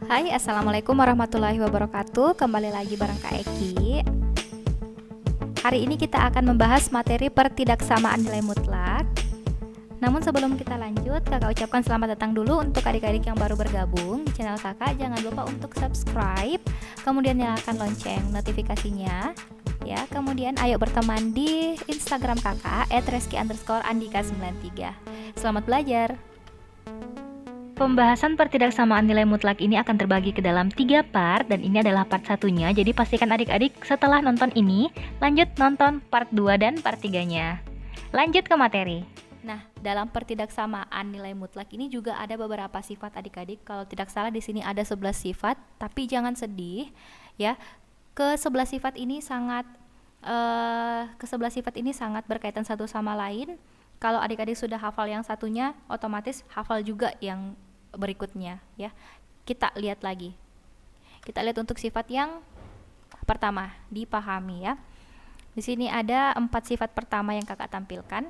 Hai, assalamualaikum warahmatullahi wabarakatuh. Kembali lagi bareng Kak Eki. Hari ini kita akan membahas materi pertidaksamaan nilai mutlak. Namun sebelum kita lanjut, kakak ucapkan selamat datang dulu untuk adik-adik yang baru bergabung di channel kakak. Jangan lupa untuk subscribe, kemudian nyalakan lonceng notifikasinya. Ya, kemudian ayo berteman di Instagram kakak @reski_andika93. Selamat belajar. Pembahasan pertidaksamaan nilai mutlak ini akan terbagi ke dalam 3 part, dan ini adalah part 1-nya. Jadi pastikan adik-adik setelah nonton ini lanjut nonton part 2 dan part 3-nya. Lanjut ke materi. Nah, dalam pertidaksamaan nilai mutlak ini juga ada beberapa sifat adik-adik. Kalau tidak salah di sini ada 11 sifat, tapi jangan sedih ya. Ke-11 sifat ini sangat berkaitan satu sama lain. Kalau adik-adik sudah hafal yang satunya, otomatis hafal juga yang berikutnya ya. Kita lihat lagi. Kita lihat untuk sifat yang pertama, dipahami ya. Di sini ada 4 sifat pertama yang kakak tampilkan.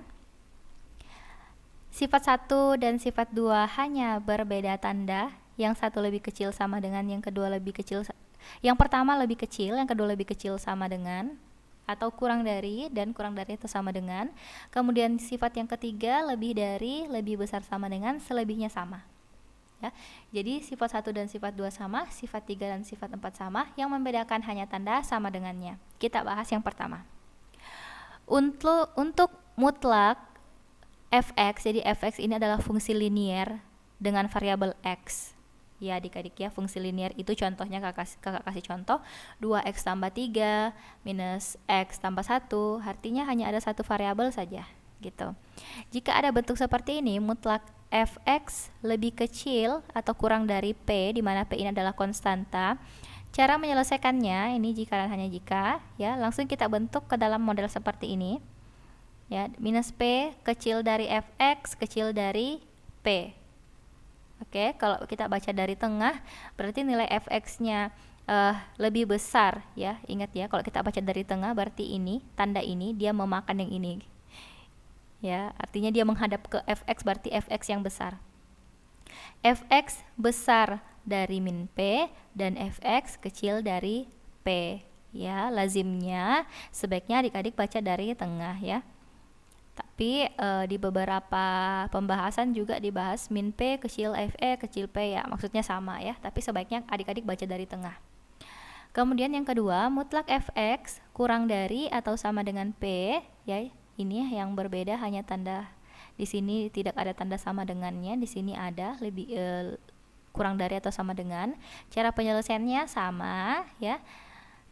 Sifat 1 dan sifat 2 hanya berbeda tanda. Yang satu lebih kecil sama dengan yang kedua lebih kecil. Yang pertama lebih kecil, yang kedua lebih kecil sama dengan, atau kurang dari, dan kurang dari atau sama dengan. Kemudian sifat yang ketiga lebih dari, lebih besar sama dengan, selebihnya sama ya. Jadi sifat 1 dan sifat 2 sama, sifat 3 dan sifat 4 sama, yang membedakan hanya tanda sama dengannya. Kita bahas yang pertama. Untuk mutlak fx, jadi fx ini adalah fungsi linier dengan variabel x ya adik-adik ya. Fungsi linier itu contohnya kakak kasih contoh 2x tambah 3 minus x tambah 1, artinya hanya ada satu variabel saja gitu. Jika ada bentuk seperti ini, mutlak fx lebih kecil atau kurang dari p, di mana p ini adalah konstanta. Cara menyelesaikannya ini jika dan hanya jika ya, langsung kita bentuk ke dalam model seperti ini ya. Minus p kecil dari fx kecil dari p. Oke, kalau kita baca dari tengah berarti nilai fx-nya lebih besar ya. Ingat ya, kalau kita baca dari tengah berarti ini, tanda ini dia memakan yang ini ya, artinya dia menghadap ke fx, berarti fx yang besar. Fx besar dari min p dan fx kecil dari p ya. Lazimnya sebaiknya adik-adik baca dari tengah ya. Tapi di beberapa pembahasan juga dibahas min p kecil fe kecil p ya, maksudnya sama ya, tapi sebaiknya adik-adik baca dari tengah. Kemudian yang kedua, mutlak fx kurang dari atau sama dengan p ya. Ini yang berbeda hanya tanda. Di sini tidak ada tanda sama dengannya, di sini ada lebih kurang dari atau sama dengan. Cara penyelesaiannya sama ya.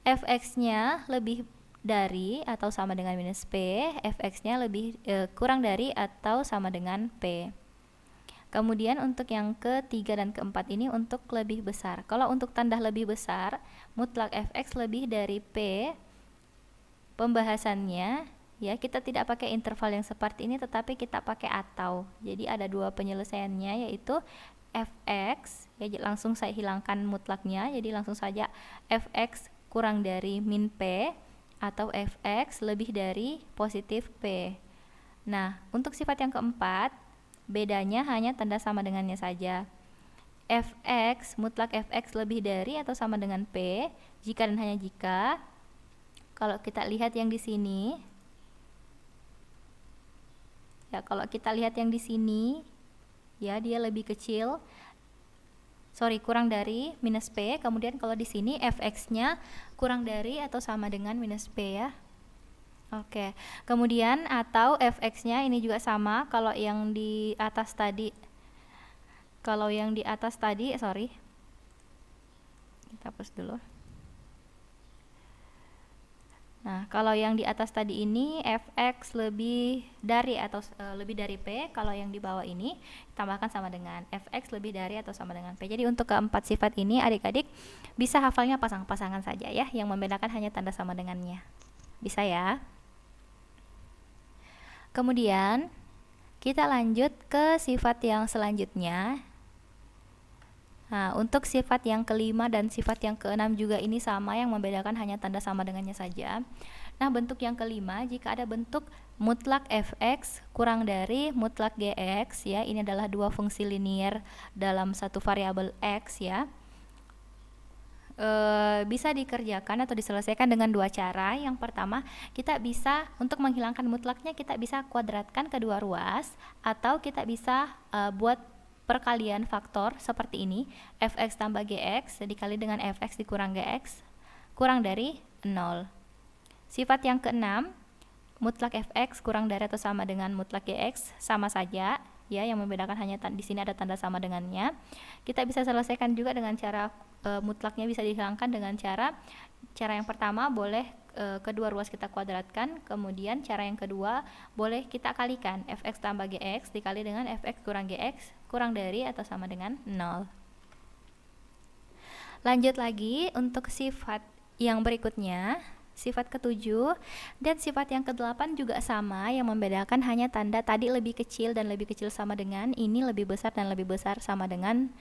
Fx-nya lebih dari atau sama dengan minus p, fx-nya lebih kurang dari atau sama dengan p. Kemudian untuk yang ketiga dan keempat ini untuk lebih besar. Kalau untuk tanda lebih besar, mutlak fx lebih dari p, pembahasannya ya, kita tidak pakai interval yang seperti ini, tetapi kita pakai atau. Jadi ada dua penyelesaiannya, yaitu fx ya, langsung saya hilangkan mutlaknya, jadi langsung saja fx kurang dari min p atau fx lebih dari positif p. Nah, untuk sifat yang keempat, bedanya hanya tanda sama dengannya saja. Fx, mutlak fx lebih dari atau sama dengan p, jika dan hanya jika. Kalau kita lihat yang di sini, ya, kalau kita lihat yang di sini, ya dia lebih kecil. Kurang dari minus p. Kemudian kalau di sini fx-nya kurang dari atau sama dengan minus p ya. Oke. Kemudian atau fx-nya ini juga sama. Kalau yang di atas tadi, kita hapus dulu. Nah, kalau yang di atas tadi ini fx lebih dari atau lebih dari p. Kalau yang di bawah ini tambahkan sama dengan fx lebih dari atau sama dengan p. Jadi untuk keempat sifat ini adik-adik bisa hafalnya pasang-pasangan saja ya, yang membedakan hanya tanda sama dengannya. Bisa ya. Kemudian kita lanjut ke sifat yang selanjutnya. Nah, untuk sifat yang kelima dan sifat yang keenam juga ini sama, yang membedakan hanya tanda sama dengannya saja. Nah, bentuk yang kelima, jika ada bentuk mutlak fx kurang dari mutlak gx ya, ini adalah dua fungsi linier dalam satu variabel x ya. bisa dikerjakan atau diselesaikan dengan dua cara. Yang pertama, kita bisa untuk menghilangkan mutlaknya kita bisa kuadratkan kedua ruas, atau kita bisa buat perkalian faktor seperti ini, fx tambah gx dikali dengan fx dikurang gx kurang dari 0. Sifat yang keenam, mutlak fx kurang dari atau sama dengan mutlak gx sama saja ya, yang membedakan hanya di sini ada tanda sama dengannya. Kita bisa selesaikan juga dengan cara mutlaknya bisa dihilangkan dengan cara yang pertama boleh kedua ruas kita kuadratkan, kemudian cara yang kedua boleh kita kalikan fx tambah gx dikali dengan fx kurang gx kurang dari atau sama dengan 0. Lanjut lagi untuk sifat yang berikutnya, sifat ketujuh dan sifat yang kedelapan juga sama, yang membedakan hanya tanda tadi lebih kecil dan lebih kecil sama dengan, ini lebih besar dan lebih besar sama dengan.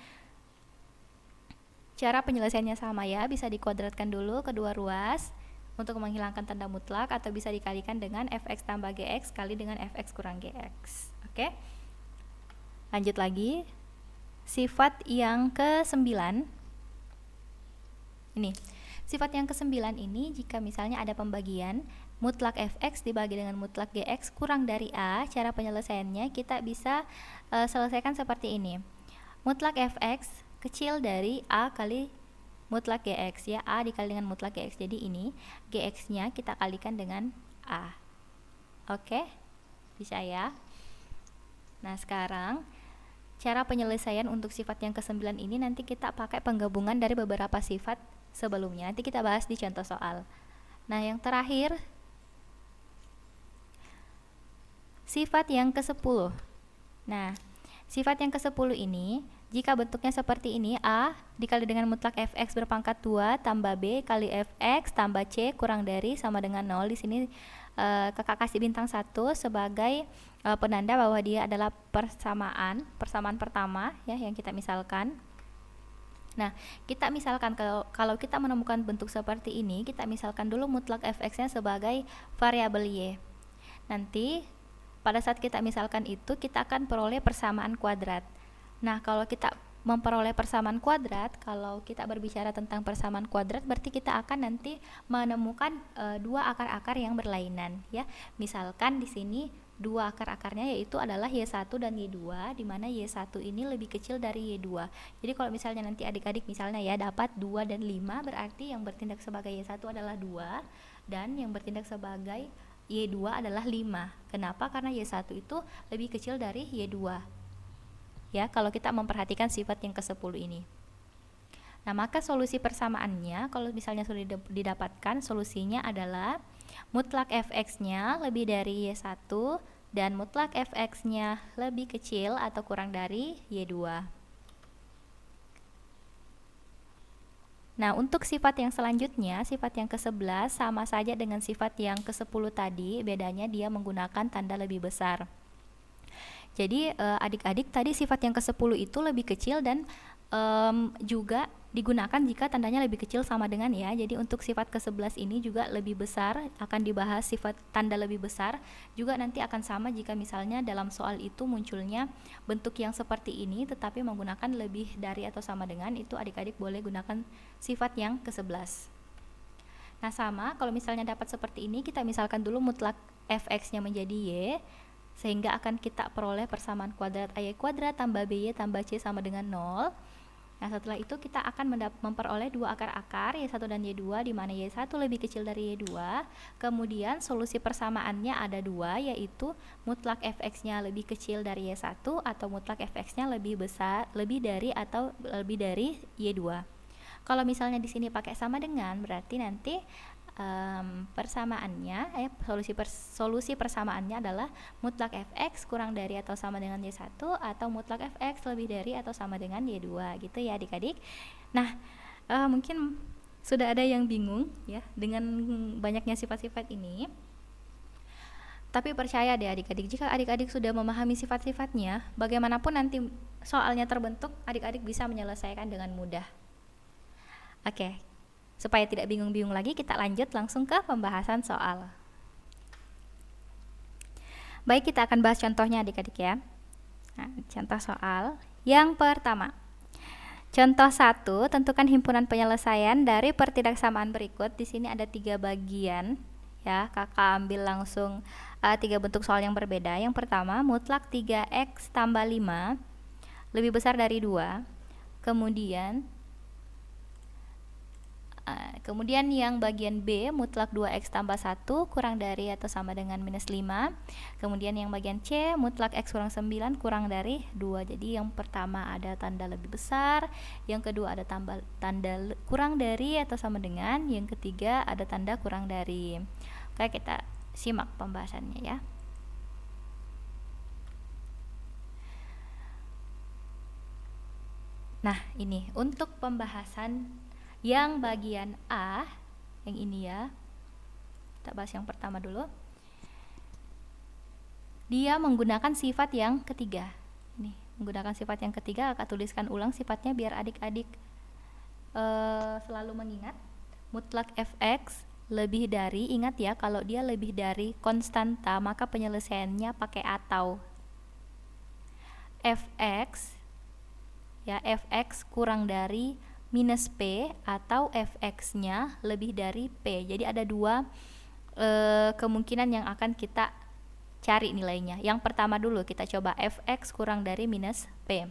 Cara penyelesaiannya sama ya, bisa dikuadratkan dulu kedua ruas untuk menghilangkan tanda mutlak, atau bisa dikalikan dengan fx tambah gx kali dengan fx kurang gx. Oke. Lanjut lagi. Sifat yang ke-9. Ini. Sifat yang ke-9 ini jika misalnya ada pembagian mutlak fx dibagi dengan mutlak gx kurang dari a, cara penyelesaiannya kita bisa selesaikan seperti ini. Mutlak fx kecil dari a kali mutlak gx ya, a dikali dengan mutlak gx, jadi ini gx nya kita kalikan dengan a. Oke, bisa ya. Nah sekarang cara penyelesaian untuk sifat yang ke-9 ini nanti kita pakai penggabungan dari beberapa sifat sebelumnya, nanti kita bahas di contoh soal. Nah yang terakhir sifat yang ke-10. Nah sifat yang ke-10 ini jika bentuknya seperti ini, a dikali dengan mutlak fx berpangkat 2 tambah b kali fx tambah c kurang dari sama dengan 0. Di sini kakak kasih bintang 1 sebagai penanda bahwa dia adalah persamaan pertama ya yang kita misalkan. Nah, kita misalkan kalau kita menemukan bentuk seperti ini, kita misalkan dulu mutlak fx-nya sebagai variabel y. Nanti pada saat kita misalkan itu, kita akan peroleh persamaan kuadrat. Nah, kalau kita memperoleh persamaan kuadrat, kalau kita berbicara tentang persamaan kuadrat, berarti kita akan nanti menemukan dua akar-akar yang berlainan ya. Misalkan di sini dua akar-akarnya yaitu adalah y1 dan y2, di mana y1 ini lebih kecil dari y2. Jadi kalau misalnya nanti adik-adik misalnya ya dapat 2 dan 5, berarti yang bertindak sebagai y1 adalah 2 dan yang bertindak sebagai y2 adalah 5. Kenapa? Karena y1 itu lebih kecil dari y2. Ya, kalau kita memperhatikan sifat yang ke-10 ini. Nah, maka solusi persamaannya kalau misalnya sudah didapatkan, solusinya adalah mutlak fx-nya lebih dari y1 dan mutlak fx-nya lebih kecil atau kurang dari y2. Nah, untuk sifat yang selanjutnya, sifat yang ke-11 sama saja dengan sifat yang ke-10 tadi, bedanya dia menggunakan tanda lebih besar. Jadi adik-adik tadi sifat yang ke-10 itu lebih kecil dan juga digunakan jika tandanya lebih kecil sama dengan ya. Jadi untuk sifat ke-11 ini juga lebih besar, akan dibahas sifat tanda lebih besar. Juga nanti akan sama jika misalnya dalam soal itu munculnya bentuk yang seperti ini tetapi menggunakan lebih dari atau sama dengan, itu adik-adik boleh gunakan sifat yang ke-11. Nah sama, kalau misalnya dapat seperti ini, kita misalkan dulu mutlak fx-nya menjadi y, sehingga akan kita peroleh persamaan kuadrat ay kuadrat tambah by tambah c sama dengan 0. Nah setelah itu kita akan memperoleh dua akar-akar y1 dan y2, di mana y1 lebih kecil dari y2. Kemudian solusi persamaannya ada dua, yaitu mutlak fx-nya lebih kecil dari y1 atau mutlak fx-nya lebih besar, lebih dari atau lebih dari y2. Kalau misalnya di sini pakai sama dengan, berarti nanti persamaannya solusi persamaannya adalah mutlak fx kurang dari atau sama dengan y1 atau mutlak fx lebih dari atau sama dengan y2 gitu ya adik-adik. Nah mungkin sudah ada yang bingung ya dengan banyaknya sifat-sifat ini, tapi percaya deh adik-adik, jika adik-adik sudah memahami sifat-sifatnya, bagaimanapun nanti soalnya terbentuk, adik-adik bisa menyelesaikan dengan mudah. Oke. Supaya tidak bingung-bingung lagi, kita lanjut langsung ke pembahasan soal. Baik, kita akan bahas contohnya adik-adik ya. Nah, contoh soal yang pertama. Contoh 1, tentukan himpunan penyelesaian dari pertidaksamaan berikut. Di sini ada 3 bagian ya. Kakak ambil langsung 3 bentuk soal yang berbeda. Yang pertama, mutlak 3x tambah 5 lebih besar dari 2. Kemudian yang bagian B, mutlak 2x tambah 1 kurang dari atau sama dengan minus 5. Kemudian yang bagian C, mutlak x kurang 9 kurang dari 2. Jadi yang pertama ada tanda lebih besar, yang kedua ada tanda kurang dari atau sama dengan, yang ketiga ada tanda kurang dari. Oke, kita simak pembahasannya ya. Nah, ini untuk pembahasan yang bagian A, yang ini ya. Kita bahas yang pertama dulu. Dia menggunakan sifat yang ketiga. Ini, menggunakan sifat yang ketiga, Kakak tuliskan ulang sifatnya biar adik-adik selalu mengingat. Mutlak fx lebih dari, ingat ya, kalau dia lebih dari konstanta, maka penyelesaiannya pakai atau. Fx ya, fx kurang dari minus P atau fx-nya lebih dari P. Jadi ada 2 kemungkinan yang akan kita cari nilainya. Yang pertama dulu kita coba fx kurang dari minus P.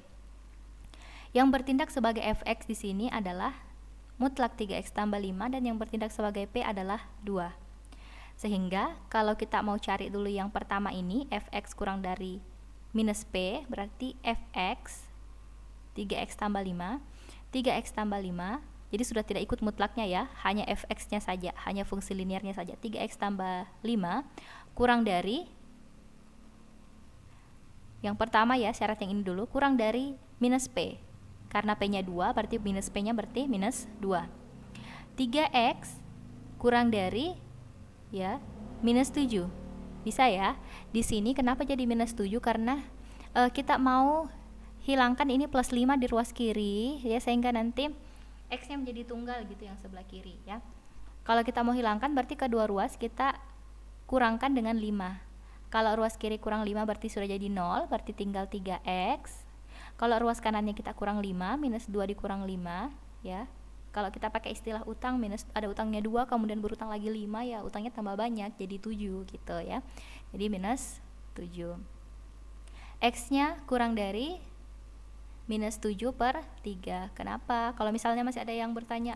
Yang bertindak sebagai fx di sini adalah mutlak 3x tambah 5 dan yang bertindak sebagai P adalah 2. Sehingga kalau kita mau cari dulu yang pertama ini, fx kurang dari minus P, berarti fx 3x tambah 5, 3x tambah 5, jadi sudah tidak ikut mutlaknya ya, hanya fx-nya saja, hanya fungsi linearnya saja. 3x tambah 5 kurang dari, yang pertama ya, syarat yang ini dulu, kurang dari minus P. Karena P-nya 2, berarti minus P-nya berarti minus 2. 3x kurang dari ya minus 7. Bisa ya. Di sini kenapa jadi minus 7? Karena kita mau hilangkan ini plus 5 di ruas kiri ya, sehingga nanti x-nya menjadi tunggal gitu yang sebelah kiri ya. Kalau kita mau hilangkan berarti kedua ruas kita kurangkan dengan 5. Kalau ruas kiri kurang 5 berarti sudah jadi 0, berarti tinggal 3x. Kalau ruas kanannya kita kurang 5, minus 2 dikurang 5 ya. Kalau kita pakai istilah utang, minus ada utangnya 2 kemudian berutang lagi 5 ya, utangnya tambah banyak jadi 7 gitu ya. Jadi minus 7. X-nya kurang dari minus 7 per 3. Kenapa? Kalau misalnya masih ada yang bertanya,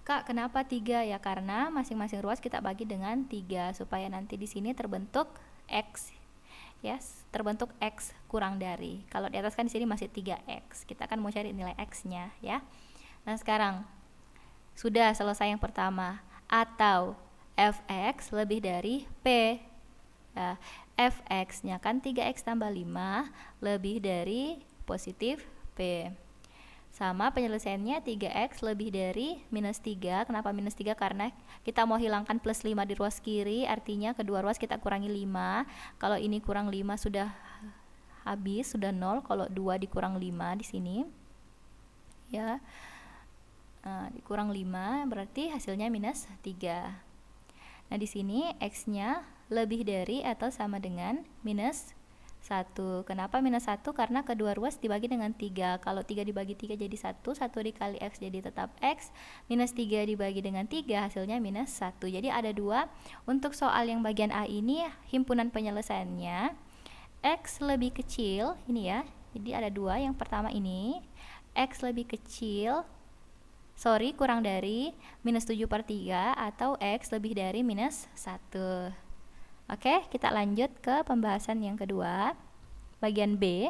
Kak, kenapa 3? Ya karena masing-masing ruas kita bagi dengan 3 supaya nanti di sini terbentuk X. Yes, terbentuk X kurang dari. Kalau di atas kan di sini masih 3X. Kita kan mau cari nilai X-nya ya. Nah, sekarang sudah selesai yang pertama. Atau fx lebih dari P. Nah, fx-nya kan 3x tambah 5 lebih dari positif P. Sama penyelesaiannya 3x lebih dari minus 3. Kenapa minus 3? Karena kita mau hilangkan plus 5 di ruas kiri, artinya kedua ruas kita kurangi 5. Kalau ini kurang 5 sudah habis, sudah 0. Kalau 2 dikurang 5 di sini ya, dikurang 5 berarti hasilnya minus 3. Nah di sini x-nya lebih dari atau sama dengan minus 1. Kenapa minus 1? Karena kedua ruas dibagi dengan 3. Kalau 3 dibagi 3 jadi 1, 1 dikali x jadi tetap x, minus 3 dibagi dengan 3 hasilnya minus 1. Jadi ada 2. Untuk soal yang bagian A ini himpunan penyelesaiannya x lebih kecil, ini ya. Jadi ada 2. Yang pertama ini x lebih kecil, kurang dari minus 7 per 3 atau x lebih dari minus 1. Oke, kita lanjut ke pembahasan yang kedua, bagian B.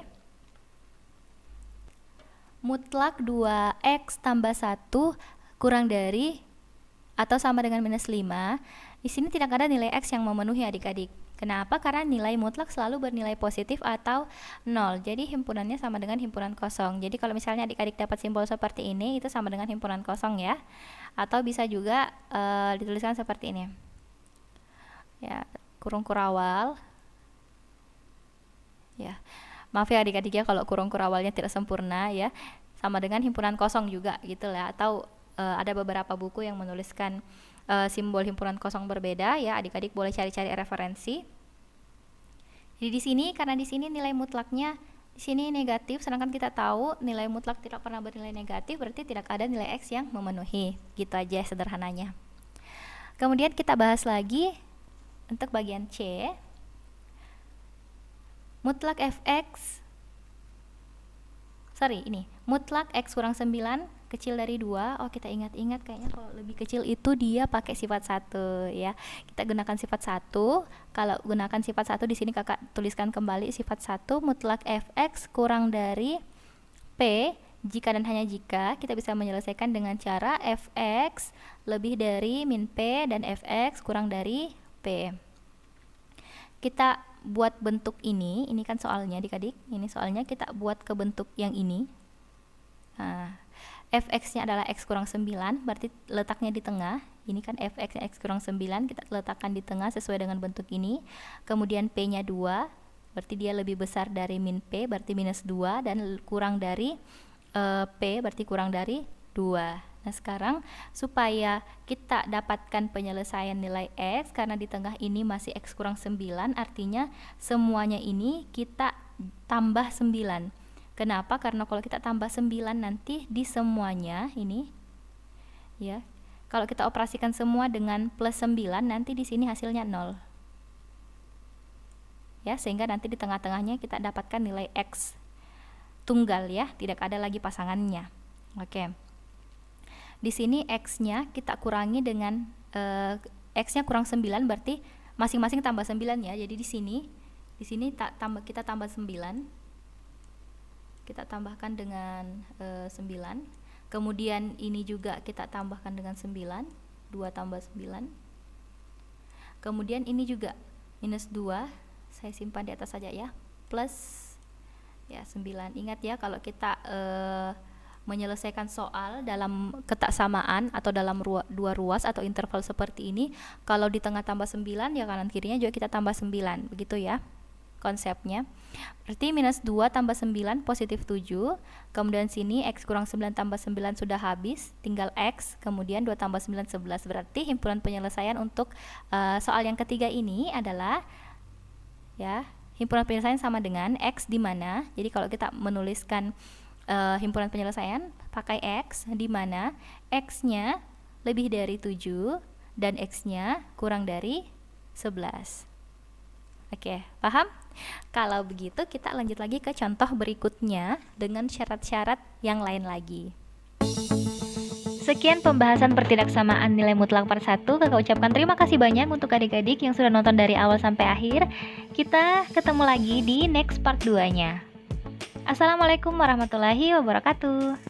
Mutlak 2x tambah 1 kurang dari atau sama dengan minus 5. Di sini tidak ada nilai x yang memenuhi adik-adik. Kenapa? Karena nilai mutlak selalu bernilai positif atau 0. Jadi himpunannya sama dengan himpunan kosong. Jadi kalau misalnya adik-adik dapat simbol seperti ini, itu sama dengan himpunan kosong ya. Atau bisa juga dituliskan seperti ini. Ya, kurung kurawal ya, maaf ya adik-adik ya kalau kurung kurawalnya tidak sempurna ya, sama dengan himpunan kosong juga gitu lah. Atau ada beberapa buku yang menuliskan simbol himpunan kosong berbeda ya, adik-adik boleh cari-cari referensi. Jadi di sini karena di sini nilai mutlaknya di Di sini negatif, sedangkan kita tahu nilai mutlak tidak pernah bernilai negatif, berarti tidak ada nilai X yang memenuhi. Gitu aja sederhananya. Kemudian kita bahas lagi untuk bagian C. Mutlak fx, mutlak X kurang 9 kecil dari 2. Oh, kita ingat-ingat kayaknya kalau lebih kecil itu dia pakai sifat 1 ya. Kita gunakan sifat 1. Kalau gunakan sifat 1 di sini Kakak tuliskan kembali sifat 1 mutlak fx kurang dari P. Jika dan hanya jika, kita bisa menyelesaikan dengan cara fx lebih dari min P dan fx kurang dari P. Kita buat bentuk ini kan soalnya adik-adik, ini soalnya kita buat ke bentuk yang ini. Nah, fx-nya adalah x kurang 9, berarti letaknya di tengah. Ini kan fx-nya x kurang 9, kita letakkan di tengah sesuai dengan bentuk ini. Kemudian p-nya 2, berarti dia lebih besar dari min p, berarti minus 2, dan kurang dari p, berarti kurang dari 2. Nah, sekarang supaya kita dapatkan penyelesaian nilai X, karena di tengah ini masih X kurang 9, artinya semuanya ini kita tambah 9. Kenapa? Karena kalau kita tambah 9 nanti di semuanya ini ya, kalau kita operasikan semua dengan plus 9, nanti di sini hasilnya 0. Ya, sehingga nanti di tengah-tengahnya kita dapatkan nilai X tunggal ya, tidak ada lagi pasangannya. Oke. Di sini X-nya kita kurangi dengan X-nya kurang 9, berarti masing-masing tambah 9 ya. Jadi di sini kita tambah 9. Kita tambahkan dengan 9. Kemudian ini juga kita tambahkan dengan 9. 2 tambah 9. Kemudian ini juga minus 2. Saya simpan di atas saja ya. Plus ya 9. Ingat ya, kalau kita menyelesaikan soal dalam ketak samaan atau dalam dua ruas atau interval seperti ini, kalau di tengah tambah 9 ya kanan kirinya juga kita tambah 9, begitu ya konsepnya. Berarti minus 2 tambah 9 positif 7. Kemudian sini X kurang 9 tambah 9 sudah habis, tinggal X, kemudian 2 tambah 9 11. Berarti himpunan penyelesaian untuk soal yang ketiga ini adalah ya, himpunan penyelesaian sama dengan X di mana, jadi kalau kita menuliskan himpunan penyelesaian pakai X, di mana X-nya lebih dari 7 dan X-nya kurang dari 11. Oke, paham? Kalau begitu kita lanjut lagi ke contoh berikutnya dengan syarat-syarat yang lain lagi. Sekian pembahasan pertidaksamaan nilai mutlak part 1. Kakak ucapkan terima kasih banyak untuk adik-adik yang sudah nonton dari awal sampai akhir. Kita ketemu lagi di next part 2-nya. Assalamualaikum warahmatullahi wabarakatuh.